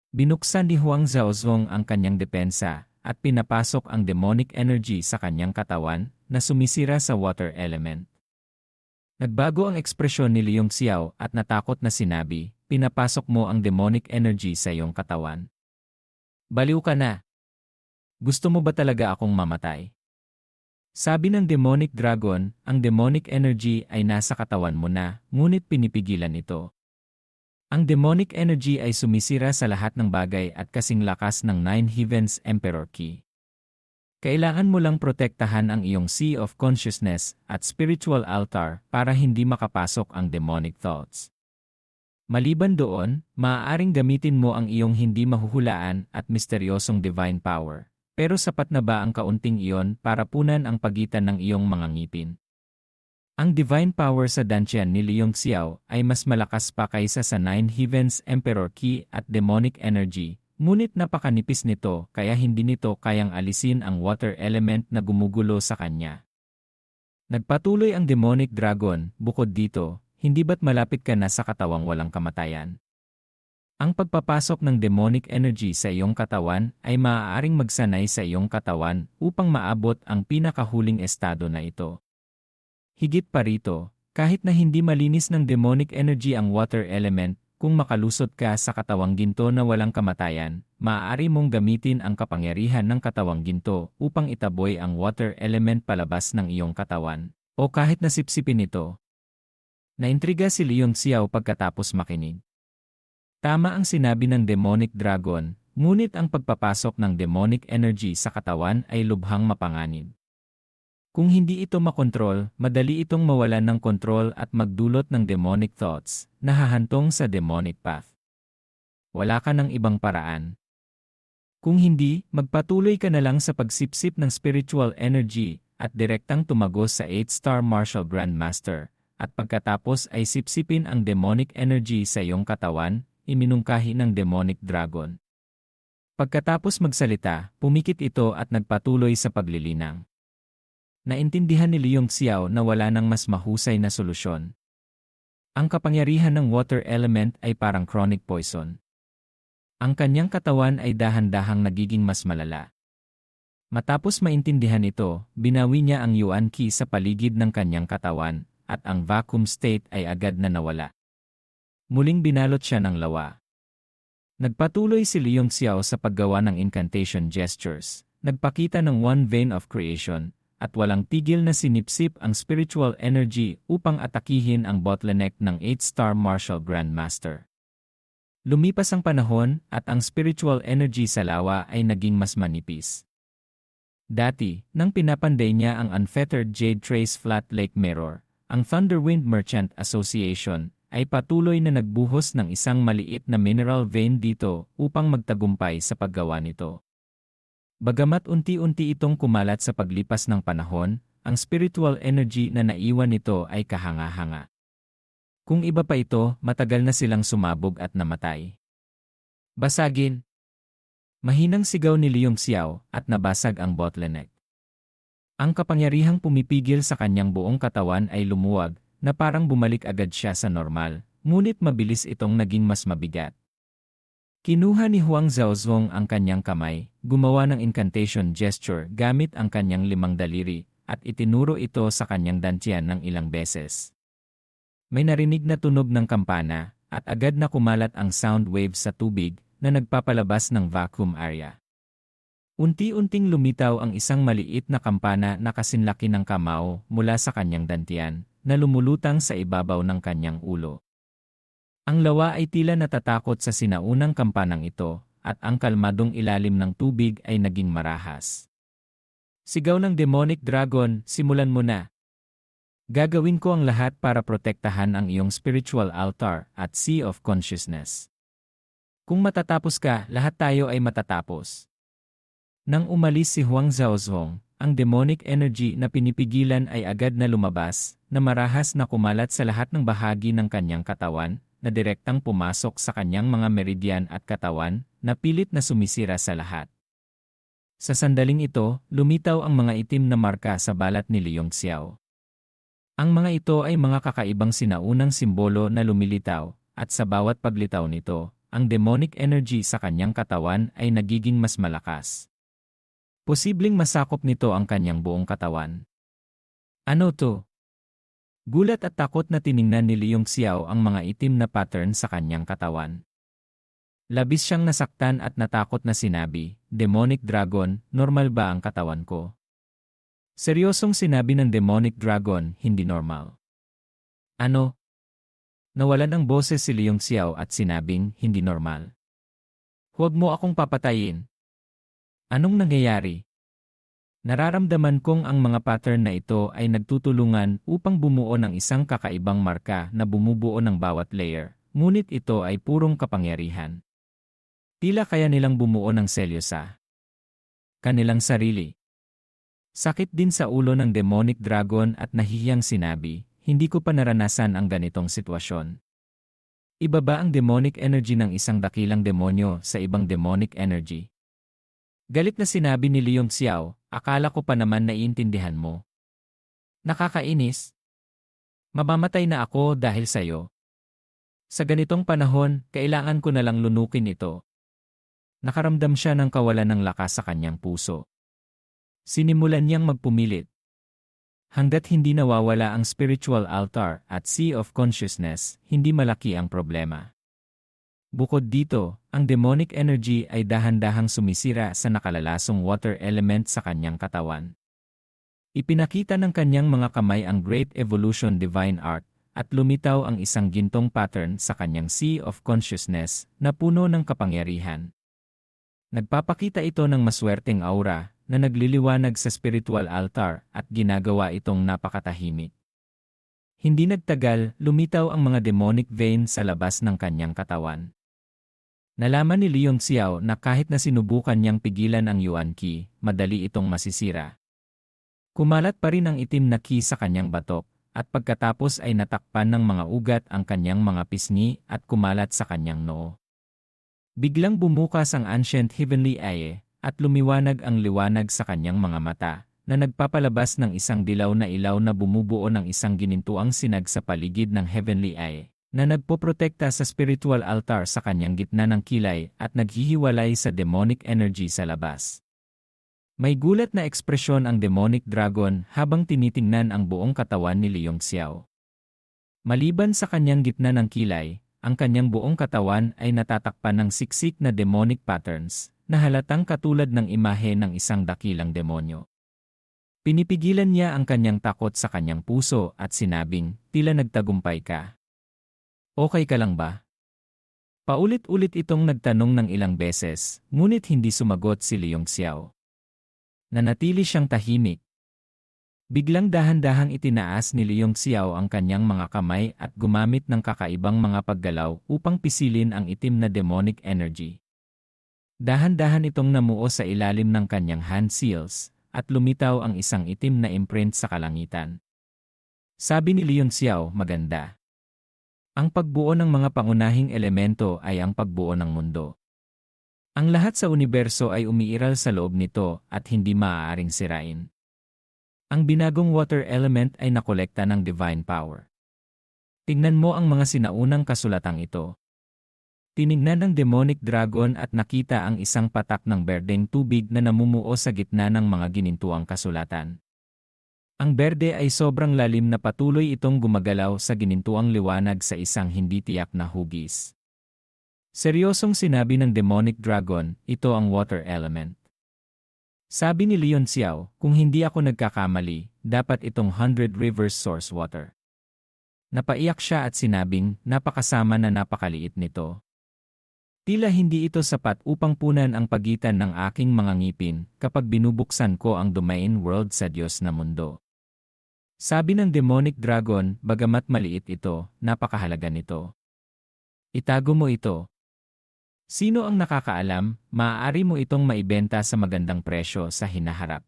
Binuksan ni Huang Zhaozong ang kanyang depensa at pinapasok ang demonic energy sa kanyang katawan na sumisira sa water element. Nagbago ang ekspresyon ni Liu Xiao at natakot na sinabi, "Pinapasok mo ang demonic energy sa iyong katawan. Baliw ka na. Gusto mo ba talaga akong mamatay?" Sabi ng demonic dragon, ang demonic energy ay nasa katawan mo na, ngunit pinipigilan ito. Ang demonic energy ay sumisira sa lahat ng bagay at kasing lakas ng Nine Heavens Emperor Key. Kailangan mo lang protektahan ang iyong Sea of Consciousness at Spiritual Altar para hindi makapasok ang demonic thoughts. Maliban doon, maaaring gamitin mo ang iyong hindi mahuhulaan at misteryosong divine power. Pero sapat na ba ang kaunting iyon para punan ang pagitan ng iyong mga ngipin? Ang divine power sa Dantian ni Liu Xiao ay mas malakas pa kaysa sa Nine Heavens Emperor Key at demonic energy, ngunit napakanipis nito kaya hindi nito kayang alisin ang water element na gumugulo sa kanya. Nagpatuloy ang demonic dragon, bukod dito, hindi ba't malapit ka na sa katawang walang kamatayan? Ang pagpapasok ng demonic energy sa iyong katawan ay maaaring magsanay sa iyong katawan upang maabot ang pinakahuling estado na ito. Higit pa rito, kahit na hindi malinis ng demonic energy ang water element, kung makalusot ka sa katawang ginto na walang kamatayan, maaari mong gamitin ang kapangyarihan ng katawang ginto upang itaboy ang water element palabas ng iyong katawan, o kahit nasipsipin ito. Naintriga si Liu Xiao pagkatapos makinig. Tama ang sinabi ng demonic dragon, ngunit ang pagpapasok ng demonic energy sa katawan ay lubhang mapanganib. Kung hindi ito makontrol, madali itong mawalan ng kontrol at magdulot ng demonic thoughts na hahantong sa demonic path. Wala ka ng ibang paraan. Kung hindi, magpatuloy ka na lang sa pagsipsip ng spiritual energy at direktang tumagos sa 8-star martial grandmaster, at pagkatapos ay sipsipin ang demonic energy sa iyong katawan, iminungkahi ng demonic dragon. Pagkatapos magsalita, pumikit ito at nagpatuloy sa paglilinang. Naintindihan ni Liu Xiao na wala nang mas mahusay na solusyon. Ang kapangyarihan ng water element ay parang chronic poison. Ang kanyang katawan ay dahan-dahang nagiging mas malala. Matapos maintindihan ito, binawi niya ang Yuan Qi sa paligid ng kanyang katawan, at ang vacuum state ay agad na nawala. Muling binalot siya ng lawa. Nagpatuloy si Liu Xiao sa paggawa ng incantation gestures, nagpakita ng one vein of creation, at walang tigil na sinipsip ang spiritual energy upang atakihin ang bottleneck ng 8-star martial grandmaster. Lumipas ang panahon at ang spiritual energy sa lawa ay naging mas manipis. Dati, nang pinapanday niya ang unfettered Jade Trace Flat Lake Mirror, ang Thunderwind Merchant Association ay patuloy na nagbuhos ng isang maliit na mineral vein dito upang magtagumpay sa paggawa nito. Bagamat unti-unti itong kumalat sa paglipas ng panahon, ang spiritual energy na naiwan nito ay kahanga-hanga. Kung iba pa ito, matagal na silang sumabog at namatay. Basagin! Mahinang sigaw ni Liu Xiao at nabasag ang bottleneck. Ang kapangyarihang pumipigil sa kanyang buong katawan ay lumuwag, na parang bumalik agad siya sa normal, ngunit mabilis itong naging mas mabigat. Kinuha ni Huang Zhaozong ang kanyang kamay, gumawa ng incantation gesture gamit ang kanyang 5 daliri, at itinuro ito sa kanyang dantian ng ilang beses. May narinig na tunog ng kampana, at agad na kumalat ang sound waves sa tubig na nagpapalabas ng vacuum area. Unti-unting lumitaw ang isang maliit na kampana na kasinlaki ng kamao mula sa kanyang dantian, na lumulutang sa ibabaw ng kanyang ulo. Ang lawa ay tila natatakot sa sinaunang kampanang ito, at ang kalmadong ilalim ng tubig ay naging marahas. Sigaw ng demonic dragon, simulan mo na. Gagawin ko ang lahat para protektahan ang iyong spiritual altar at Sea of Consciousness. Kung matatapos ka, lahat tayo ay matatapos. Nang umalis si Huang Zhaozong, ang demonic energy na pinipigilan ay agad na lumabas, na marahas na kumalat sa lahat ng bahagi ng kanyang katawan, na direktang pumasok sa kanyang mga meridian at katawan, na pilit na sumisira sa lahat. Sa sandaling ito, lumitaw ang mga itim na marka sa balat ni Liu Xiao. Ang mga ito ay mga kakaibang sinaunang simbolo na lumilitaw, at sa bawat paglitaw nito, ang demonic energy sa kanyang katawan ay nagiging mas malakas. Posibleng masakop nito ang kanyang buong katawan. Ano to? Gulat at takot na tiningnan ni Leong Xiao ang mga itim na pattern sa kanyang katawan. Labis siyang nasaktan at natakot na sinabi, "Demonic Dragon, normal ba ang katawan ko?" Seryosong sinabi ng Demonic Dragon, "Hindi normal." Ano? Nawalan ng boses si Leong Xiao at sinabing, "Hindi normal. Huwag mo akong papatayin." Anong nangyayari? Nararamdaman kong ang mga pattern na ito ay nagtutulungan upang bumuo ng isang kakaibang marka na bumubuo ng bawat layer, ngunit ito ay purong kapangyarihan. Tila kaya nilang bumuo ng selyo sa kanilang sarili. Sakit din sa ulo ng Demonic Dragon at nahihiyang sinabi, "Hindi ko pa naranasan ang ganitong sitwasyon." Iba ba ang demonic energy ng isang dakilang demonyo sa ibang demonic energy? Galit na sinabi ni Leong Xiao, "Akala ko pa naman naiintindihan mo. Nakakainis. Mamamatay na ako dahil sa'yo. Sa ganitong panahon, kailangan ko na lang lunukin ito." Nakaramdam siya ng kawalan ng lakas sa kanyang puso. Sinimulan niyang magpumilit. Hanggat hindi nawawala ang spiritual altar at sea of consciousness, hindi malaki ang problema. Bukod dito, ang demonic energy ay dahan-dahang sumisira sa nakalalasong water element sa kanyang katawan. Ipinakita ng kanyang mga kamay ang Great Evolution Divine Art at lumitaw ang isang gintong pattern sa kanyang sea of consciousness na puno ng kapangyarihan. Nagpapakita ito ng maswerteng aura na nagliliwanag sa spiritual altar at ginagawa itong napakatahimik. Hindi nagtagal, lumitaw ang mga demonic vein sa labas ng kanyang katawan. Nalaman ni Leong Xiao na kahit na sinubukan niyang pigilan ang Yuan Qi, madali itong masisira. Kumalat pa rin ang itim na qi sa kanyang batok, at pagkatapos ay natakpan ng mga ugat ang kanyang mga pisngi at kumalat sa kanyang noo. Biglang bumukas ang ancient heavenly eye, at lumiwanag ang liwanag sa kanyang mga mata, na nagpapalabas ng isang dilaw na ilaw na bumubuo ng isang ginintuang sinag sa paligid ng heavenly eye, na nagpoprotekta sa spiritual altar sa kanyang gitna ng kilay at naghihiwalay sa demonic energy sa labas. May gulat na ekspresyon ang Demonic Dragon habang tinitingnan ang buong katawan ni Leong Xiao. Maliban sa kanyang gitna ng kilay, ang kanyang buong katawan ay natatakpan ng siksik na demonic patterns na halatang katulad ng imahe ng isang dakilang demonyo. Pinipigilan niya ang kanyang takot sa kanyang puso at sinabing, "Tila nagtagumpay ka. Okay ka lang ba?" Paulit-ulit itong nagtanong ng ilang beses, ngunit hindi sumagot si Leong Xiao. Nanatili siyang tahimik. Biglang dahan-dahang itinaas ni Leong Xiao ang kanyang mga kamay at gumamit ng kakaibang mga paggalaw upang pisilin ang itim na demonic energy. Dahan-dahan itong namuo sa ilalim ng kanyang hand seals, at lumitaw ang isang itim na imprint sa kalangitan. Sabi ni Leong Xiao, "Maganda. Ang pagbuo ng mga pangunahing elemento ay ang pagbuo ng mundo. Ang lahat sa universo ay umiiral sa loob nito at hindi maaaring sirain. Ang binagong water element ay nakolekta ng divine power." Tingnan mo ang mga sinaunang kasulatang ito. Tinignan ng Demonic Dragon at nakita ang isang patak ng berdeng tubig na namumuo sa gitna ng mga ginintuang kasulatan. Ang berde ay sobrang lalim na patuloy itong gumagalaw sa ginintuang liwanag sa isang hindi tiyak na hugis. Seryosong sinabi ng Demonic Dragon, "Ito ang water element." Sabi ni Leong Xiao, "Kung hindi ako nagkakamali, dapat itong 100 rivers source water." Napaiyak siya at sinabing, "Napakasama na napakaliit nito. Tila hindi ito sapat upang punan ang pagitan ng aking mga ngipin kapag binubuksan ko ang domain world sa Diyos na mundo." Sabi ng Demonic Dragon, "Bagamat maliit ito, napakahalaga nito. Itago mo ito. Sino ang nakakaalam, maaari mo itong maibenta sa magandang presyo sa hinaharap.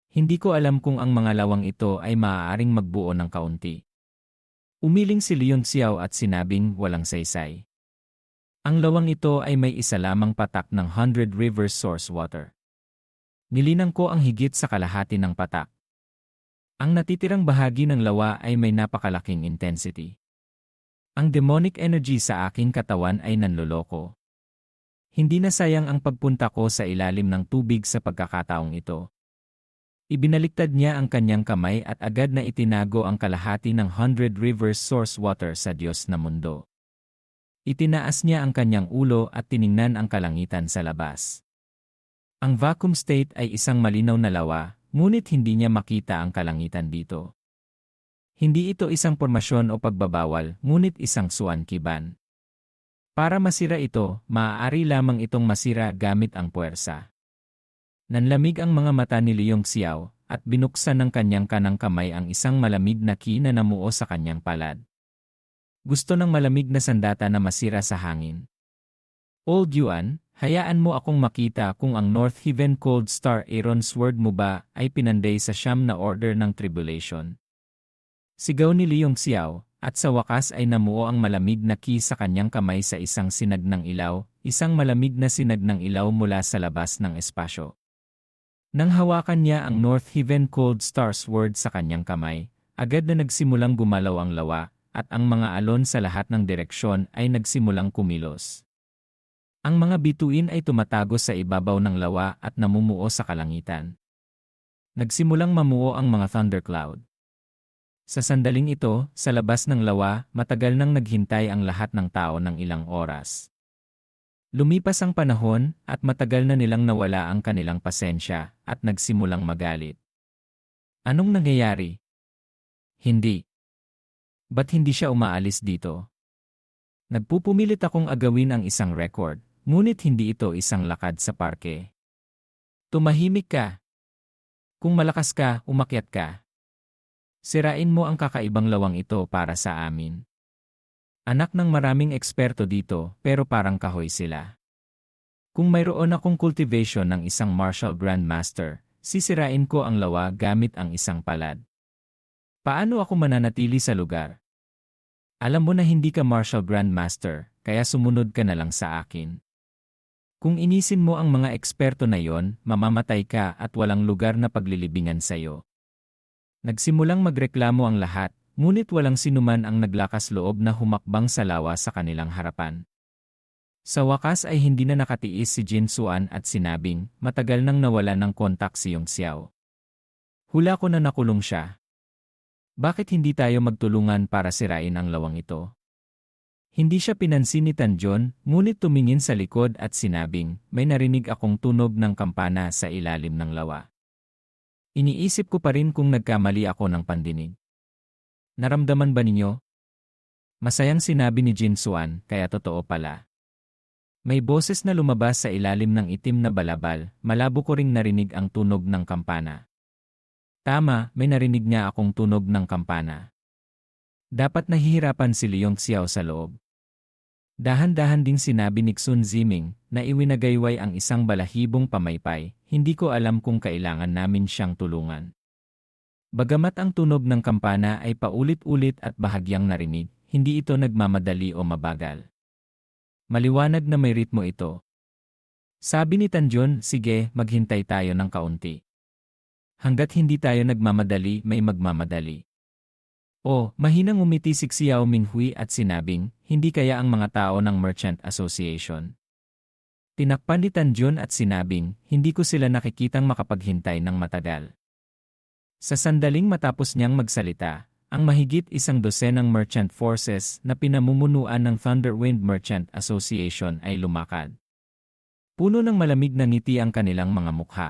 Hindi ko alam kung ang mga lawang ito ay maaaring magbuo ng kaunti." Umiling si Leong Xiao at sinabing walang saysay, "Ang lawang ito ay may isa lamang patak ng 100 rivers source water. Nilinang ko ang higit sa kalahati ng patak. Ang natitirang bahagi ng lawa ay may napakalaking intensity. Ang demonic energy sa aking katawan ay nanloloko. Hindi na sayang ang pagpunta ko sa ilalim ng tubig sa pagkakataong ito. Ibinaliktad niya ang kanyang kamay at agad na itinago ang kalahati ng 100 rivers source water sa Diyos na mundo. Itinaas niya ang kanyang ulo at tiningnan ang kalangitan sa labas. Ang vacuum state ay isang malinaw na lawa, ngunit hindi niya makita ang kalangitan dito. Hindi ito isang pormasyon o pagbabawal, ngunit isang suwan-kiban. Para masira ito, maaari lamang itong masira gamit ang puwersa. Nanlamig ang mga mata ni Leong Xiao, at binuksan ng kanyang kanang kamay ang isang malamig na ki na namuo sa kanyang palad. Gusto ng malamig na sandata na masira sa hangin. Old Yuan, hayaan mo akong makita kung ang North Heaven Cold Star Aaron Sword mo ba ay pinanday sa siyam na order ng tribulation. Sigaw ni Leong Xiao, at sa wakas ay namuo ang malamig na ki sa kanyang kamay sa isang sinag ng ilaw, isang malamig na sinag ng ilaw mula sa labas ng espasyo. Nang hawakan niya ang North Heaven Cold Star Sword sa kanyang kamay, agad na nagsimulang gumalaw ang lawa, at ang mga alon sa lahat ng direksyon ay nagsimulang kumilos. Ang mga bituin ay tumatago sa ibabaw ng lawa at namumuo sa kalangitan. Nagsimulang mamuo ang mga thundercloud. Sa sandaling ito, sa labas ng lawa, matagal nang naghintay ang lahat ng tao ng ilang oras. Lumipas ang panahon, at matagal na nilang nawala ang kanilang pasensya, at nagsimulang magalit. Anong nangyayari? Hindi. Ba't hindi siya umaalis dito? Nagpupumilit akong agawin ang isang record, ngunit hindi ito isang lakad sa parke. Tumahimik ka. Kung malakas ka, umakyat ka. Sirain mo ang kakaibang lawang ito para sa amin. Anak ng maraming eksperto dito, pero parang kahoy sila. Kung mayroon akong cultivation ng isang martial grandmaster, sisirain ko ang lawa gamit ang isang palad. Paano ako mananatili sa lugar? Alam mo na hindi ka martial grandmaster, kaya sumunod ka na lang sa akin. Kung inisin mo ang mga eksperto na yon, mamamatay ka at walang lugar na paglilibingan sa'yo. Nagsimulang magreklamo ang lahat, ngunit walang sinuman ang naglakas loob na humakbang sa lawa sa kanilang harapan. Sa wakas ay hindi na nakatiis si Jin Xuan at sinabing, matagal nang nawala ng kontak si Yong Xiao. Hula ko na nakulong siya. Bakit hindi tayo magtulungan para sirain ang lawang ito? Hindi siya pinansin ni Tanjon, ngunit tumingin sa likod at sinabing, may narinig akong tunog ng kampana sa ilalim ng lawa. Iniisip ko pa rin kung nagkamali ako ng pandinig. Naramdaman ba ninyo? Masayang sinabi ni Jin Xuan, kaya totoo pala. May boses na lumabas sa ilalim ng itim na balabal, malabo ko ring narinig ang tunog ng kampana. Tama, may narinig niya akong tunog ng kampana. Dapat nahihirapan si Leong Xiao sa loob. Dahan-dahan ding sinabi ni Xun Ziming na iwinagayway ang isang balahibong pamaypay, hindi ko alam kung kailangan namin siyang tulungan. Bagamat ang tunog ng kampana ay paulit-ulit at bahagyang narinig, hindi ito nagmamadali o mabagal. Maliwanag na may ritmo ito. Sabi ni Tanjon, sige, maghintay tayo ng kaunti. Hanggat hindi tayo nagmamadali, may magmamadali. Mahinang umiti si Xiao Minghui at sinabing, hindi kaya ang mga tao ng Merchant Association. Tinakpan ni Tanjon at sinabing, hindi ko sila nakikitang makapaghintay ng matagal. Sa sandaling matapos niyang magsalita, ang mahigit 100 merchant forces na pinamumunuan ng Thunderwind Merchant Association ay lumakad. Puno ng malamig na ngiti ang kanilang mga mukha.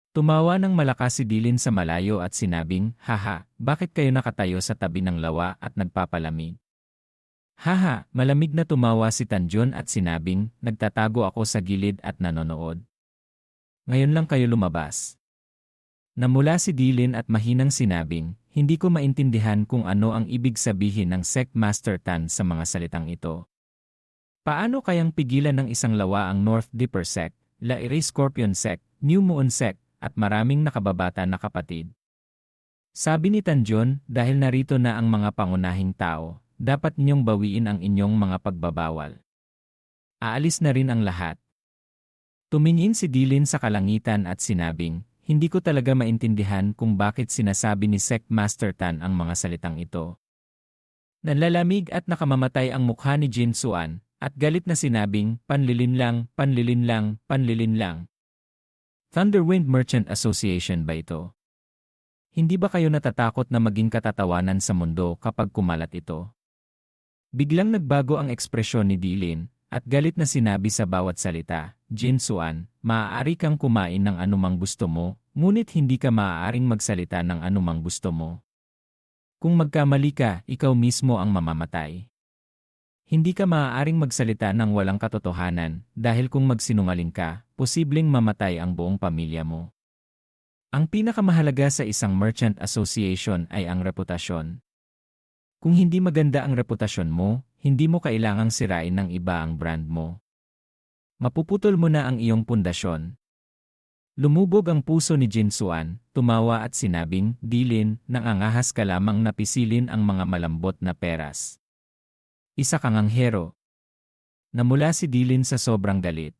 Tumawa ng malakas si Dilin sa malayo at sinabing, haha, bakit kayo nakatayo sa tabi ng lawa at nagpapalamig? Haha, malamig na tumawa si Tanjon at sinabing, nagtatago ako sa gilid at nanonood. Ngayon lang kayo lumabas. Namula si Dilin at mahinang sinabing, hindi ko maintindihan kung ano ang ibig sabihin ng Sect Master Tan sa mga salitang ito. Paano kayang pigilan ng isang lawa ang North Dipper Sect, Lairi Scorpion Sect, New Moon Sect, at maraming nakababata na kapatid? Sabi ni Tanjon, dahil narito na ang mga pangunahing tao, dapat ninyong bawiin ang inyong mga pagbabawal. Aalis na rin ang lahat. Tumingin si Dilin sa kalangitan at sinabing, hindi ko talaga maintindihan kung bakit sinasabi ni Sect Master Tan ang mga salitang ito. Nanlalamig at nakamamatay ang mukha ni Jin Suan, at galit na sinabing, panlilin lang, panlilin lang, panlilin lang. Thunderwind Merchant Association ba ito? Hindi ba kayo natatakot na maging katatawanan sa mundo kapag kumalat ito? Biglang nagbago ang ekspresyon ni Dilin, at galit na sinabi sa bawat salita, Jin Suan, maaari kang kumain ng anumang gusto mo, ngunit hindi ka maaaring magsalita ng anumang gusto mo. Kung magkamali ka, ikaw mismo ang mamamatay. Hindi ka maaaring magsalita ng walang katotohanan dahil kung magsinungaling ka, posibleng mamatay ang buong pamilya mo. Ang pinakamahalaga sa isang merchant association ay ang reputasyon. Kung hindi maganda ang reputasyon mo, hindi mo kailangang sirain ng iba ang brand mo. Mapuputol mo na ang iyong pundasyon. Lumubog ang puso ni Jin Suan, tumawa at sinabing, Dilin, nangangahas ka lamang na pisilin ang mga malambot na peras. Isa kang anghero. Namula si Dilin sa sobrang galit.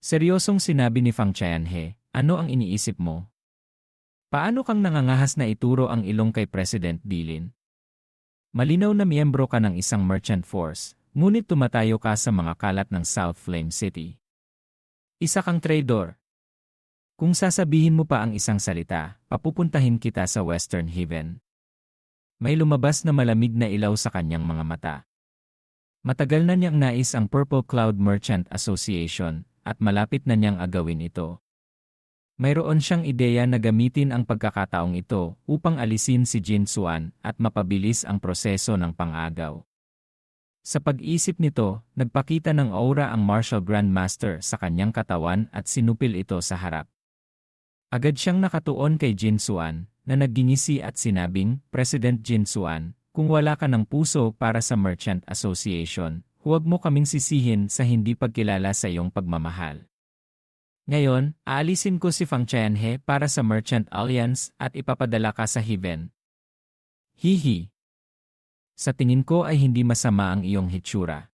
Seryosong sinabi ni Fang Tianhe, ano ang iniisip mo? Paano kang nangangahas na ituro ang ilong kay President Dilin? Malinaw na miyembro ka ng isang merchant force, ngunit tumatayo ka sa mga kalat ng South Flame City. Isa kang traidor. Kung sasabihin mo pa ang isang salita, papupuntahin kita sa Western Heaven. May lumabas na malamig na ilaw sa kanyang mga mata. Matagal na niyang nais ang Purple Cloud Merchant Association, at malapit na niyang agawin ito. Mayroon siyang ideya na gamitin ang pagkakataong ito upang alisin si Jin Suan at mapabilis ang proseso ng pang-agaw. Sa pag-isip nito, nagpakita ng aura ang Martial Grandmaster sa kanyang katawan at sinupil ito sa harap. Agad siyang nakatuon kay Jin Suan, na naggingisi at sinabing, President Jin Suan, kung wala ka ng puso para sa Merchant Association, huwag mo kaming sisihin sa hindi pagkilala sa iyong pagmamahal. Ngayon, aalisin ko si Fang Tianhe para sa Merchant Alliance at ipapadala ka sa Heaven. Hihi. Sa tingin ko ay hindi masama ang iyong hitsura.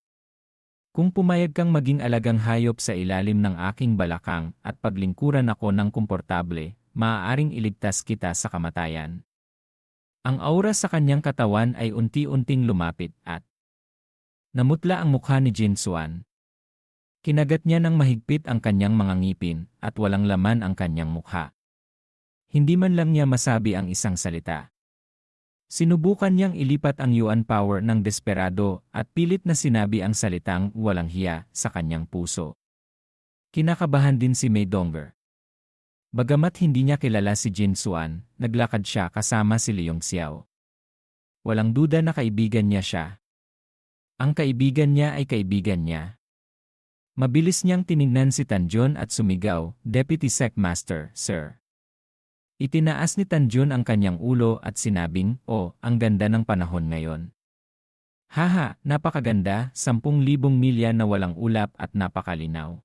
Kung pumayag kang maging alagang hayop sa ilalim ng aking balakang at paglingkuran ako ng komportable, maaaring iligtas kita sa kamatayan. Ang aura sa kanyang katawan ay unti-unting lumapit at namutla ang mukha ni Jin Suan. Kinagat niya ng mahigpit ang kanyang mga ngipin at walang laman ang kanyang mukha. Hindi man lang niya masabi ang isang salita. Sinubukan niyang ilipat ang yuan power ng desperado at pilit na sinabi ang salitang walang hiya sa kanyang puso. Kinakabahan din si Mei Dongger. Bagamat hindi niya kilala si Jin Suan, naglakad siya kasama si Leong Xiao. Walang duda na kaibigan niya siya. Ang kaibigan niya ay kaibigan niya. Mabilis niyang tiningnan si Tanjun at sumigaw, Deputy Secmaster, Sir. Itinaas ni Tanjun ang kanyang ulo at sinabing, oh, ang ganda ng panahon ngayon. Haha, napakaganda, 10,000 milya na walang ulap at napakalinaw.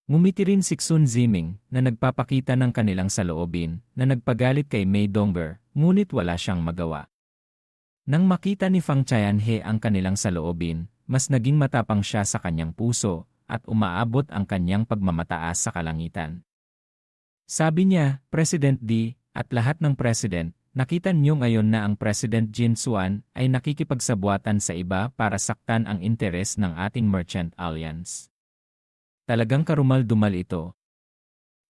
Ngumiti rin si Xun Ziming na nagpapakita ng kanilang saloobin na nagpagalit kay Mei Dongger, ngunit wala siyang magawa. Nang makita ni Fang Tianhe ang kanilang saloobin, mas naging matapang siya sa kanyang puso at umaabot ang kanyang pagmamataas sa kalangitan. Sabi niya, President D, at lahat ng President, nakita niyo ngayon na ang President Jin Suan ay nakikipagsabwatan sa iba para saktan ang interes ng ating Merchant Alliance. Talagang karumal-dumal ito.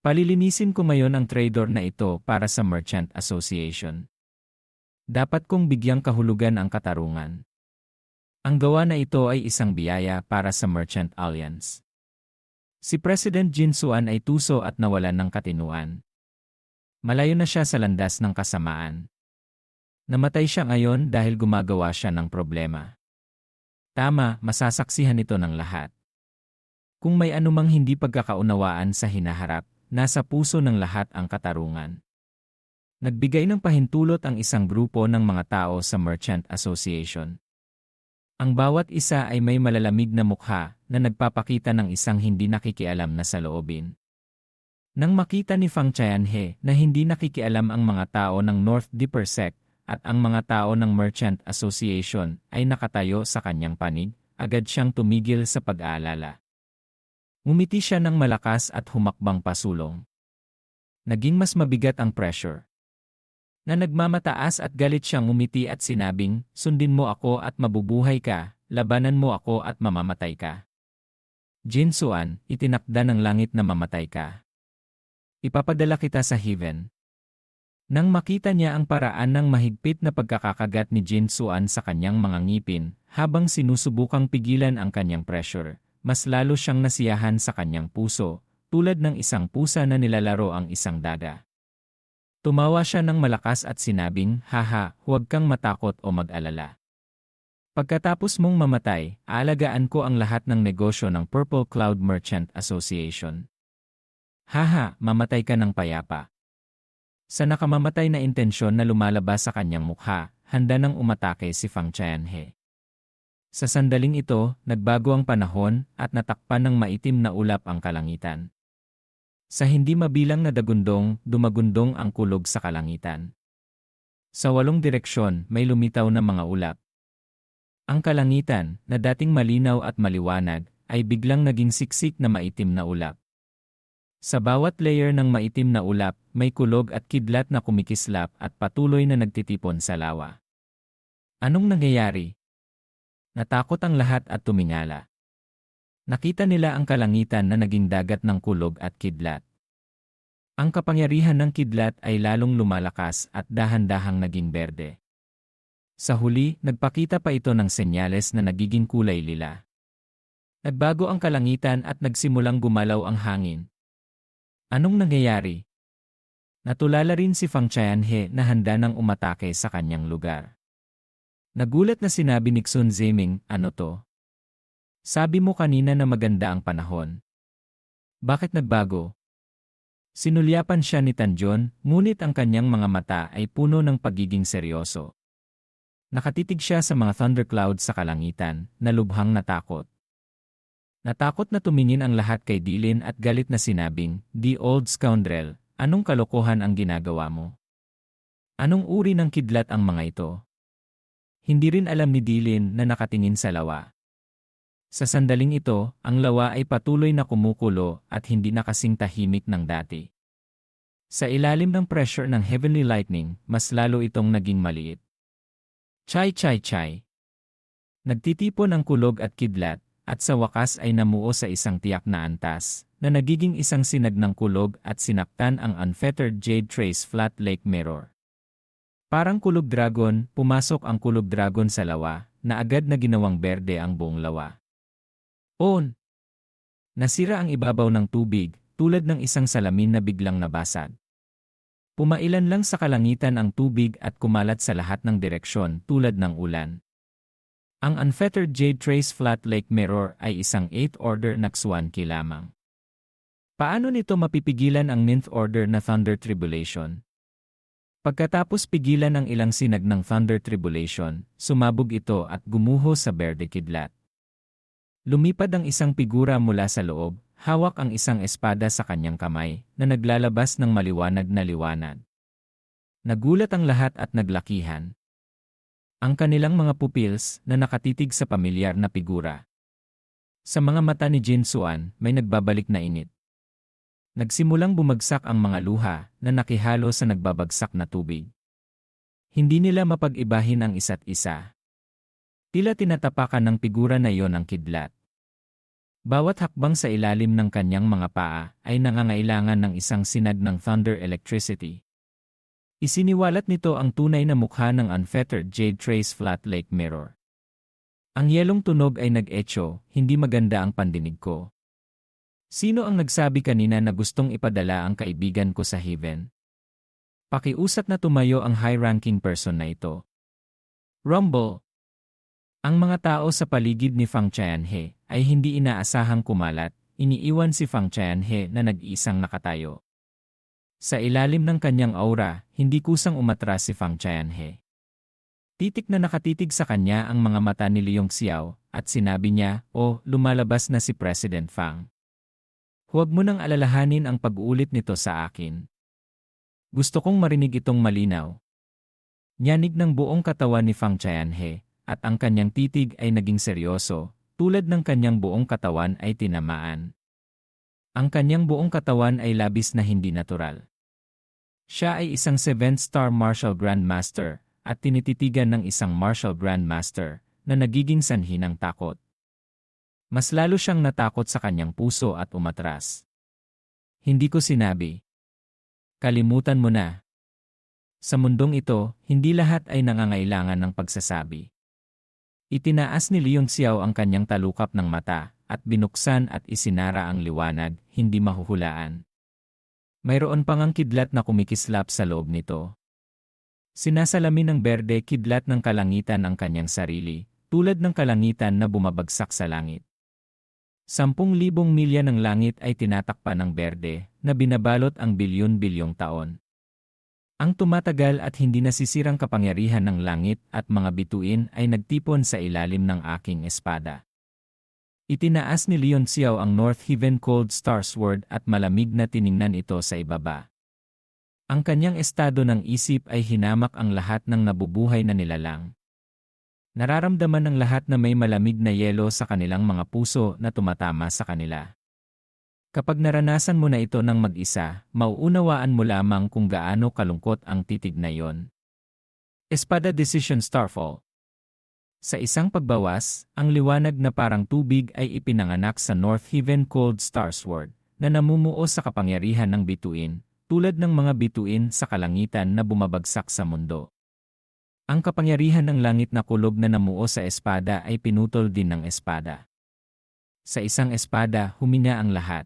Palilinisin ko ngayon ang trader na ito para sa Merchant Association. Dapat kong bigyang kahulugan ang katarungan. Ang gawa na ito ay isang biyaya para sa Merchant Alliance. Si President Jin Suan ay tuso at nawalan ng katinuan. Malayo na siya sa landas ng kasamaan. Namatay siya ngayon dahil gumagawa siya ng problema. Tama, masasaksihan ito ng lahat. Kung may anumang hindi pagkakaunawaan sa hinaharap, nasa puso ng lahat ang katarungan. Nagbigay ng pahintulot ang isang grupo ng mga tao sa Merchant Association. Ang bawat isa ay may malalamig na mukha na nagpapakita ng isang hindi nakikialam na saloobin. Nang makita ni Fang Tianhe na hindi nakikialam ang mga tao ng North Dipper Sect at ang mga tao ng Merchant Association ay nakatayo sa kanyang panig, agad siyang tumigil sa pag-aalala. Ngumiti siya ng malakas at humakbang pasulong. Naging mas mabigat ang pressure. Na nagmamataas at galit siyang umiti at sinabing, "Sundin mo ako at mabubuhay ka, labanan mo ako at mamamatay ka." Jinsuan, itinakda ng langit na mamatay ka. Ipapadala kita sa heaven. Nang makita niya ang paraan ng mahigpit na pagkakakagat ni Jinsuan sa kanyang mga ngipin, habang sinusubukang pigilan ang kanyang pressure, mas lalo siyang nasiyahan sa kanyang puso, tulad ng isang pusa na nilalaro ang isang daga. Tumawa siya ng malakas at sinabing, "Haha, huwag kang matakot o mag-alala. Pagkatapos mong mamatay, aalagaan ko ang lahat ng negosyo ng Purple Cloud Merchant Association. Haha, mamatay ka ng payapa." Sa nakamamatay na intensyon na lumalabas sa kanyang mukha, handa nang umatake si Fang Qianhe. Sa sandaling ito, nagbago ang panahon at natakpan ng maitim na ulap ang kalangitan. Sa hindi mabilang na dagundong, dumagundong ang kulog sa kalangitan. Sa 8 direksyon, may lumitaw na mga ulap. Ang kalangitan, na dating malinaw at maliwanag, ay biglang naging siksik na maitim na ulap. Sa bawat layer ng maitim na ulap, may kulog at kidlat na kumikislap at patuloy na nagtitipon sa lawa. Anong nangyayari? Natakot ang lahat at tumingala. Nakita nila ang kalangitan na naging dagat ng kulog at kidlat. Ang kapangyarihan ng kidlat ay lalong lumalakas at dahan-dahang naging berde. Sa huli, nagpakita pa ito ng senyales na nagiging kulay lila. Nagbago ang kalangitan at nagsimulang gumalaw ang hangin. Anong nangyayari? Natulala rin si Fang Qianhe na handa nang umatake sa kanyang lugar. Nagulat na sinabi ni Xun Ziming, "Ano to? Sabi mo kanina na maganda ang panahon. Bakit nagbago?" Sinulyapan siya ni Tanjon, ngunit ang kanyang mga mata ay puno ng pagiging seryoso. Nakatitig siya sa mga thunderclouds sa kalangitan, na lubhang natakot. Natakot na tumingin ang lahat kay Dilin at galit na sinabing, "The old scoundrel, anong kalokohan ang ginagawa mo? Anong uri ng kidlat ang mga ito?" Hindi rin alam ni Dilin na nakatingin sa lawa. Sa sandaling ito, ang lawa ay patuloy na kumukulo at hindi na kasing tahimik ng dati. Sa ilalim ng pressure ng heavenly lightning, mas lalo itong naging maliit. Chai chai chai. Nagtitipon ang kulog at kidlat, at sa wakas ay namuo sa isang tiyak na antas, na nagiging isang sinag ng kulog at sinaktan ang unfettered jade trace flat lake mirror. Parang kulog dragon, pumasok ang kulog dragon sa lawa, na agad na ginawang berde ang buong lawa. On! Nasira ang ibabaw ng tubig, tulad ng isang salamin na biglang nabasag. Pumailan lang sa kalangitan ang tubig at kumalat sa lahat ng direksyon tulad ng ulan. Ang unfettered jade trace flat lake mirror ay isang 8th order na Xuanqi lamang. Paano nito mapipigilan ang 9th order na Thunder Tribulation? Pagkatapos pigilan ang ilang sinag ng Thunder Tribulation, sumabog ito at gumuho sa berde kidlat. Lumipad ang isang figura mula sa loob, hawak ang isang espada sa kanyang kamay, na naglalabas ng maliwanag na liwanag. Nagulat ang lahat at naglakihan. Ang kanilang mga pupils na nakatitig sa pamilyar na figura. Sa mga mata ni Jinsuan, may nagbabalik na init. Nagsimulang bumagsak ang mga luha na nakihalo sa nagbabagsak na tubig. Hindi nila mapag-ibahin ang isa't isa. Tila tinatapakan ng figura na iyon ang kidlat. Bawat hakbang sa ilalim ng kanyang mga paa ay nangangailangan ng isang sinag ng thunder electricity. Isiniwalat nito ang tunay na mukha ng unfettered jade trace flat lake mirror. Ang yelong tunog ay nag-echo, "Hindi maganda ang pandinig ko. Sino ang nagsabi kanina na gustong ipadala ang kaibigan ko sa heaven?" Pakiusap na tumayo ang high-ranking person na ito. Rumble! Ang mga tao sa paligid ni Fang Qianhe ay hindi inaasahang kumalat, iniiwan si Fang Qianhe na nag-iisang nakatayo. Sa ilalim ng kanyang aura, hindi kusang umatras si Fang Qianhe. Titik na nakatitig sa kanya ang mga mata ni Liong Xiao at sinabi niya, "Oh, lumalabas na si President Fang. Huwag mo nang alalahanin ang pag-uulit nito sa akin. Gusto kong marinig itong malinaw." Nyanig ng buong katawan ni Fang Qianhe, at ang kanyang titig ay naging seryoso, tulad ng kanyang buong katawan ay tinamaan. Ang kanyang buong katawan ay labis na hindi natural. Siya ay isang 7-star Martial Grandmaster at tinititigan ng isang Martial Grandmaster na nagiging sanhi ng takot. Mas lalo siyang natakot sa kanyang puso at umatras. Hindi ko sinabi. Kalimutan mo na. Sa mundong ito, hindi lahat ay nangangailangan ng pagsasabi. Itinaas ni Leon Xiao ang kanyang talukap ng mata at binuksan at isinara ang liwanag, hindi mahuhulaan. Mayroon pang ang kidlat na kumikislap sa loob nito. Sinasalamin ng berde kidlat ng kalangitan ang kanyang sarili, tulad ng kalangitan na bumabagsak sa langit. 10,000 milya ng langit ay tinatakpan ng berde na binabalot ang bilyon-bilyong taon. Ang tumatagal at hindi nasisirang kapangyarihan ng langit at mga bituin ay nagtipon sa ilalim ng aking espada. Itinaas ni Leon Xiao ang North Heaven Cold Star Sword at malamig na tiningnan ito sa ibaba. Ang kanyang estado ng isip ay hinamak ang lahat ng nabubuhay na nilalang. Nararamdaman ng lahat na may malamig na yelo sa kanilang mga puso na tumatama sa kanila. Kapag naranasan mo na ito ng mag-isa, mauunawaan mo lamang kung gaano kalungkot ang titig na yon. Espada Decision Starfall. Sa isang pagbawas, ang liwanag na parang tubig ay ipinanganak sa North Heaven Cold Star Sword na namumuo sa kapangyarihan ng bituin, tulad ng mga bituin sa kalangitan na bumabagsak sa mundo. Ang kapangyarihan ng langit na kulob na namuo sa espada ay pinutol din ng espada. Sa isang espada, humina ang lahat.